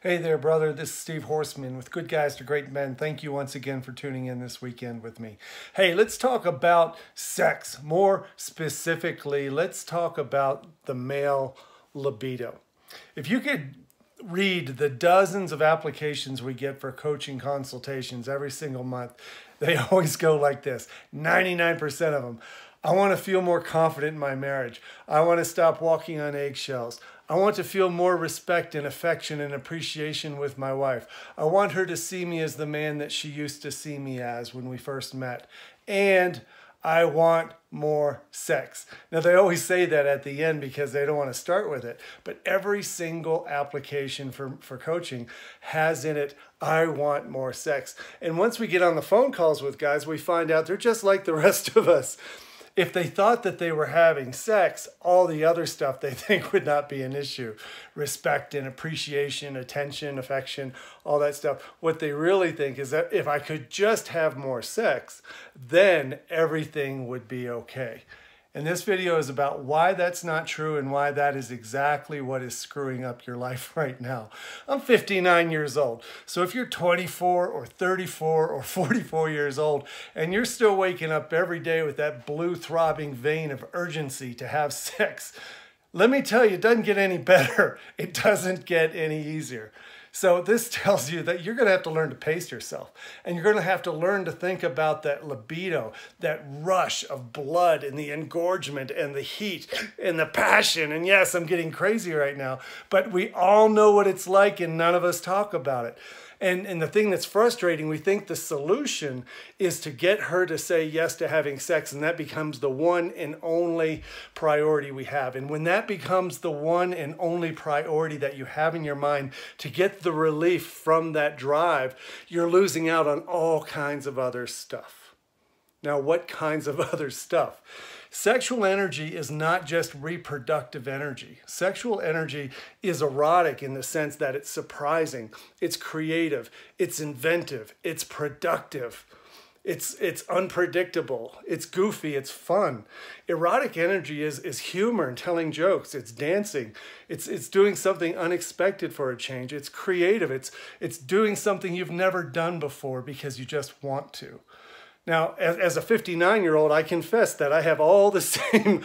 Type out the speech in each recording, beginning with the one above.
Hey there, brother. This is Steve Horseman with Good Guys to Great Men. Thank you once again for tuning in this weekend with me. Hey, let's talk about sex. More specifically, let's talk about the male libido. If you could read the dozens of applications we get for coaching consultations every single month, they always go like this. 99% of them. I want to feel more confident in my marriage. I want to stop walking on eggshells. I want to feel more respect and affection and appreciation with my wife. I want her to see me as the man that she used to see me as when we first met. And I want more sex. Now, they always say that at the end because they don't want to start with it. But every single application for coaching has in it, I want more sex. And once we get on the phone calls with guys, we find out they're just like the rest of us. If they thought that they were having sex, all the other stuff they think would not be an issue. Respect and appreciation, attention, affection, all that stuff. What they really think is that if I could just have more sex, then everything would be okay. And this video is about why that's not true and why that is exactly what is screwing up your life right now. I'm 59 years old. So if you're 24 or 34 or 44 years old and you're still waking up every day with that blue throbbing vein of urgency to have sex, let me tell you, it doesn't get any better. It doesn't get any easier. So this tells you that you're going to have to learn to pace yourself. And you're going to have to learn to think about that libido, that rush of blood and the engorgement and the heat and the passion. And yes, I'm getting crazy right now, but we all know what it's like and none of us talk about it. And the thing that's frustrating, we think the solution is to get her to say yes to having sex, and that becomes the one and only priority we have. And when that becomes the one and only priority that you have in your mind to get the relief from that drive, you're losing out on all kinds of other stuff. Now, what kinds of other stuff? Sexual energy is not just reproductive energy. Sexual energy is erotic in the sense that it's surprising, it's creative, it's inventive, it's productive, it's unpredictable, it's goofy, it's fun. Erotic energy is humor and telling jokes, it's dancing, it's doing something unexpected for a change, it's creative, it's doing something you've never done before because you just want to. Now, as a 59-year-old, I confess that I have all the same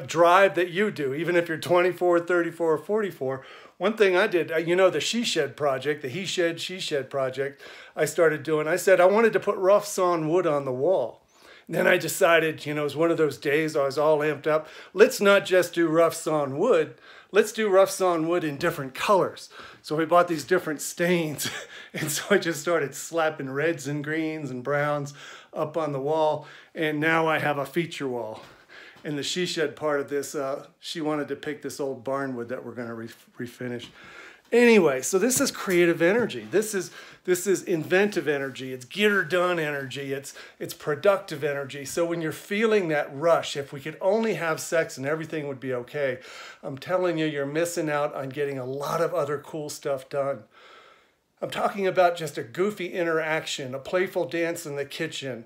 drive that you do, even if you're 24, 34, or 44. One thing I did, you know, the She Shed project, the He Shed, She Shed project I started doing, I said I wanted to put rough sawn wood on the wall. And then I decided, you know, it was one of those days I was all amped up. Let's not just do rough sawn wood. Let's do rough sawn wood in different colors. So we bought these different stains. And so I just started slapping reds and greens and browns up on the wall. And now I have a feature wall. And the She Shed part of this, she wanted to pick this old barnwood that we're going to refinish. Anyway, so this is creative energy. This is inventive energy. It's get her done energy. It's productive energy. So when you're feeling that rush, if we could only have sex and everything would be okay, I'm telling you, you're missing out on getting a lot of other cool stuff done. I'm talking about just a goofy interaction, a playful dance in the kitchen,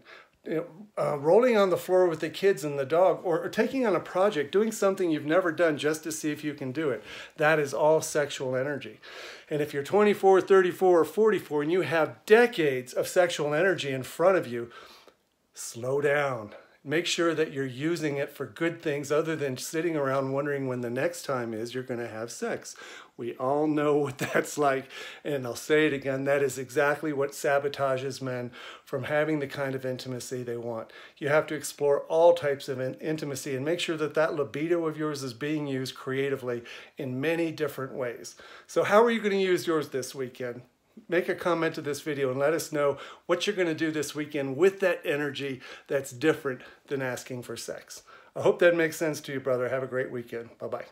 rolling on the floor with the kids and the dog, or taking on a project, doing something you've never done just to see if you can do it. That is all sexual energy. And if you're 24, 34, or 44 and you have decades of sexual energy in front of you, slow down. Make sure that you're using it for good things other than sitting around wondering when the next time is you're going to have sex. We all know what that's like, and I'll say it again, that is exactly what sabotages men from having the kind of intimacy they want. You have to explore all types of intimacy and make sure that that libido of yours is being used creatively in many different ways. So how are you going to use yours this weekend? Make a comment to this video and let us know what you're going to do this weekend with that energy that's different than asking for sex. I hope that makes sense to you, brother. Have a great weekend. Bye-bye.